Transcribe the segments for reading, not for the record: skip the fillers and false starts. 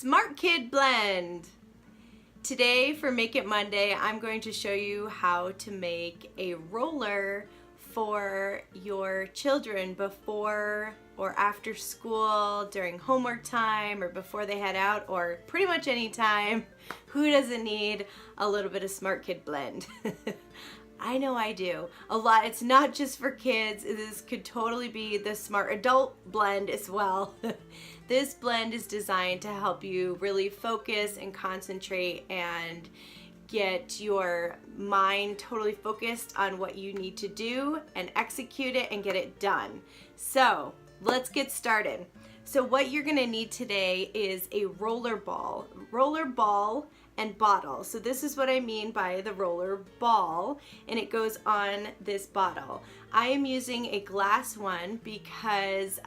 Smart Kid Blend. Today for Make It Monday, I'm going to show you how to make a roller for your children before or after school, during homework time, or before they head out, or pretty much any time. Who doesn't need a little bit of Smart Kid Blend? I know I do. A lot. It's not just for kids. This could totally be the smart adult blend as well. This blend is designed to help you really focus and concentrate and get your mind totally focused on what you need to do and execute it and get it done. So let's get started. So what you're gonna need today is a roller ball and bottle. So this is what I mean by the roller ball, and it goes on this bottle. I am using a glass one because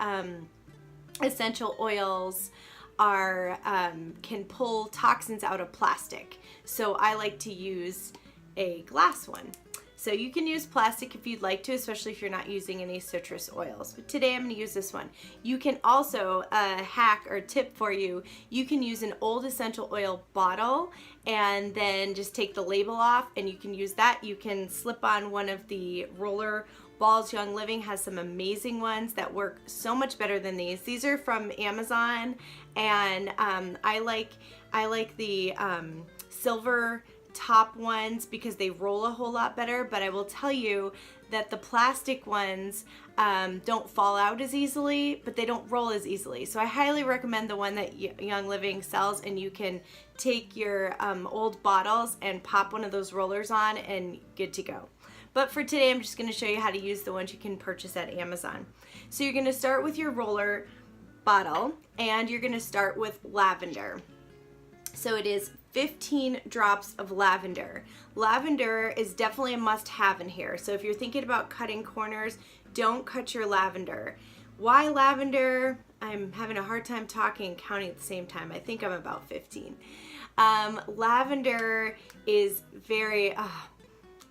essential oils can pull toxins out of plastic. So I like to use a glass one. So you can use plastic if you'd like to, especially if you're not using any citrus oils. But today I'm going to use this one. You can also, a hack or tip for you, you can use an old essential oil bottle and then just take the label off and you can use that. You can slip on one of the roller balls. Young Living has some amazing ones that work so much better than these. These are from Amazon, and I like the silver top ones because they roll a whole lot better, but I will tell you that the plastic ones don't fall out as easily, but they don't roll as easily. So I highly recommend the one that Young Living sells, and you can take your old bottles and pop one of those rollers on and good to go. But for today, I'm just going to show you how to use the ones you can purchase at Amazon. So you're going to start with your roller bottle, and you're going to start with lavender. So it is 15 drops of lavender. Lavender is definitely a must-have in here. So if you're thinking about cutting corners, don't cut your lavender. Why lavender? I'm having a hard time talking and counting at the same time. I think I'm about 15. Lavender is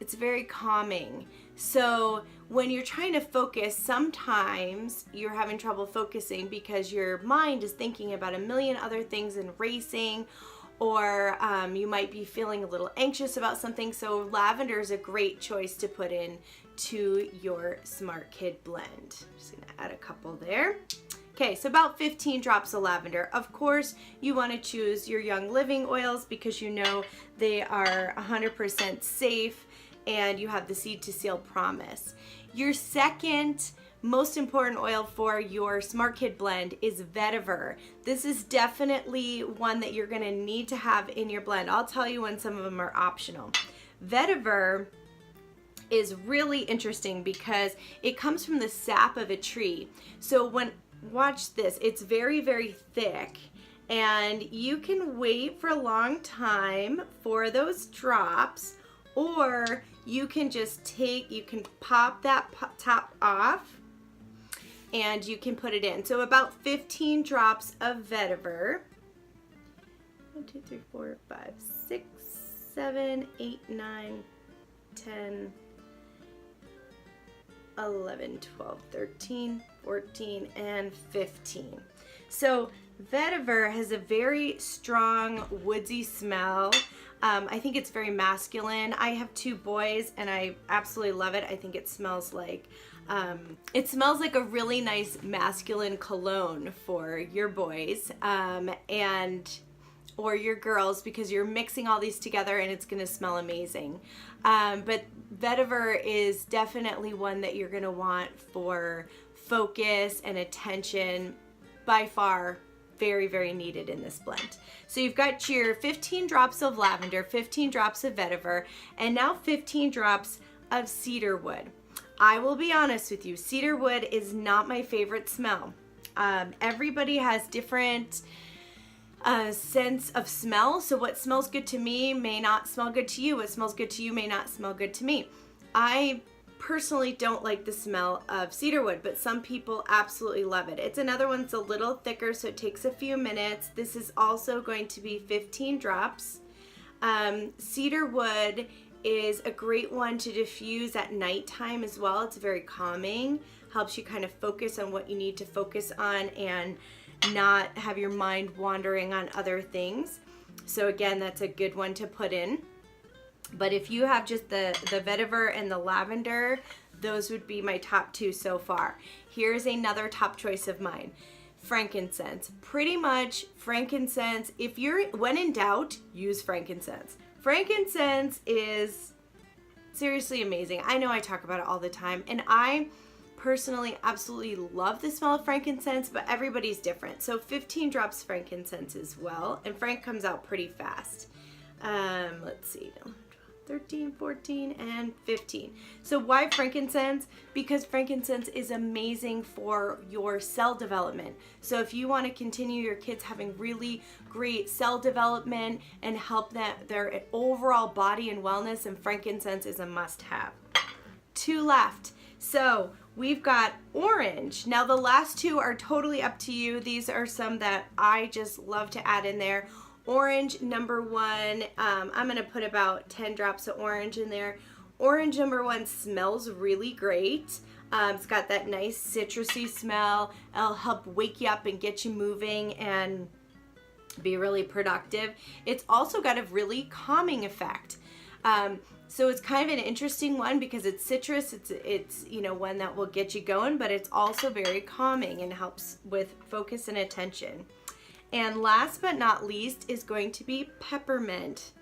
it's very calming. So when you're trying to focus, sometimes you're having trouble focusing because your mind is thinking about a million other things and racing, or you might be feeling a little anxious about something. So lavender is a great choice to put in to your Smart Kid Blend. I'm just gonna add a couple there. Okay, so about 15 drops of lavender. Of course, you want to choose your Young Living oils because you know they are 100% safe and you have the seed to seal promise. Your second most important oil for your Smart Kid Blend is vetiver. This is definitely one that you're gonna need to have in your blend. I'll tell you when some of them are optional. Vetiver is really interesting because it comes from the sap of a tree. So watch this, it's very, very thick, and you can wait for a long time for those drops, or you can just you can pop that top off and you can put it in. So about 15 drops of vetiver. 1, 2, 3, 4, 5, 6, 7, 8, 9, 10, 11, 12, 13, 14, and 15. So vetiver has a very strong woodsy smell. I think it's very masculine. I have 2 boys and I absolutely love it. I think it smells like a really nice masculine cologne for your boys or your girls, because you're mixing all these together and it's gonna smell amazing. But vetiver is definitely one that you're gonna want for focus and attention. By far, very, very needed in this blend. So you've got your 15 drops of lavender, 15 drops of vetiver, and now 15 drops of cedar wood. I will be honest with you, cedar wood is not my favorite smell. Everybody has different sense of smell, so what smells good to me may not smell good to you. What smells good to you may not smell good to me. I personally don't like the smell of cedar wood, but some people absolutely love it. It's another one that's a little thicker, so it takes a few minutes. This is also going to be 15 drops. Cedar wood is a great one to diffuse at nighttime as well. It's very calming, helps you kind of focus on what you need to focus on and not have your mind wandering on other things. So again, that's a good one to put in. But if you have just the vetiver and the lavender, those would be my top 2 so far. Here's another top choice of mine. Frankincense. Pretty much frankincense, when in doubt, use frankincense. Frankincense is seriously amazing. I know I talk about it all the time, and I personally absolutely love the smell of frankincense, but everybody's different. So 15 drops frankincense as well, and frank comes out pretty fast. Let's see, 13, 14, and 15. So why frankincense? Because frankincense is amazing for your cell development. So if you want to continue your kids having really great cell development and help their overall body and wellness, and frankincense is a must-have. 2 left. So we've got orange. Now the last 2 are totally up to you. These are some that I just love to add in there. Orange number 1, I'm going to put about 10 drops of orange in there. Orange number 1 smells really great. It's got that nice citrusy smell. It'll help wake you up and get you moving and be really productive. It's also got a really calming effect. So it's kind of an interesting one because it's citrus. It's one that will get you going, but it's also very calming and helps with focus and attention. And last but not least is going to be peppermint.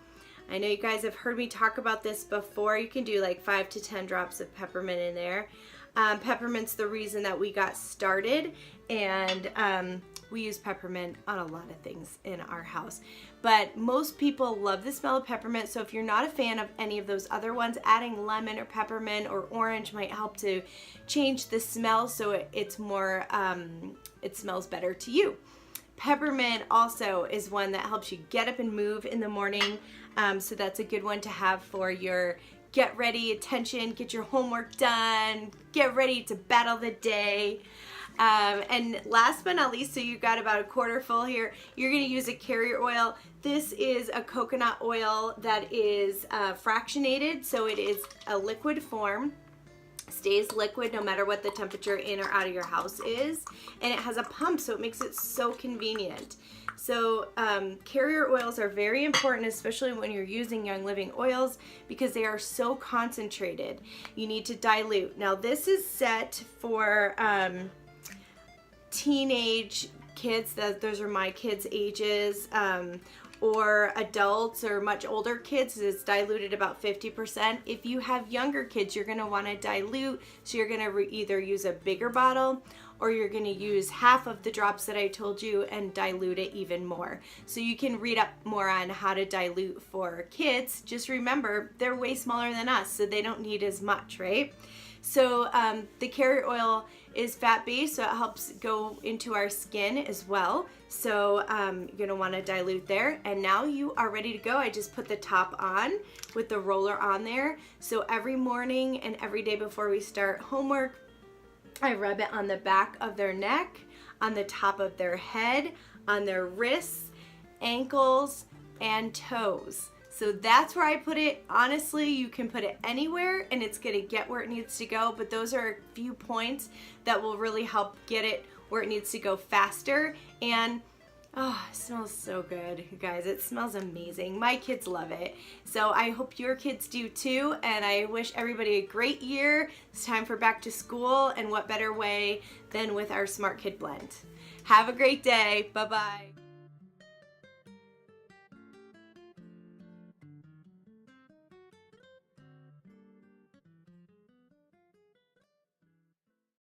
I know you guys have heard me talk about this before. You can do like 5 to 10 drops of peppermint in there. Peppermint's the reason that we got started, and we use peppermint on a lot of things in our house. But most people love the smell of peppermint, so if you're not a fan of any of those other ones, adding lemon or peppermint or orange might help to change the smell so it's more, it smells better to you. Peppermint also is one that helps you get up and move in the morning, so that's a good one to have for your get ready attention, get your homework done, get ready to battle the day. And last but not least, so you got about a quarter full here, you're going to use a carrier oil. This is a coconut oil that is fractionated, so it is a liquid form. Stays liquid no matter what the temperature in or out of your house is, and it has a pump, so it makes it so convenient. So carrier oils are very important, especially when you're using Young Living oils, because they are so concentrated. You need to dilute. Now this is set for teenage kids, those are my kids' ages, or adults or much older kids. It's diluted about 50%. If you have younger kids, you're going to want to dilute, so you're going to either use a bigger bottle or you're going to use half of the drops that I told you and dilute it even more. So you can read up more on how to dilute for kids. Just remember, they're way smaller than us, so they don't need as much, right? So the carrier oil is fat-based, so it helps go into our skin as well. So you're going to want to dilute there. And now you are ready to go. I just put the top on with the roller on there. So every morning and every day before we start homework, I rub it on the back of their neck, on the top of their head, on their wrists, ankles, and toes. So that's where I put it. Honestly, you can put it anywhere and it's going to get where it needs to go, but those are a few points that will really help get it where it needs to go faster. And oh, it smells so good, you guys. It smells amazing. My kids love it. So I hope your kids do too, and I wish everybody a great year. It's time for back to school, and what better way than with our Smart Kid Blend. Have a great day. Bye-bye.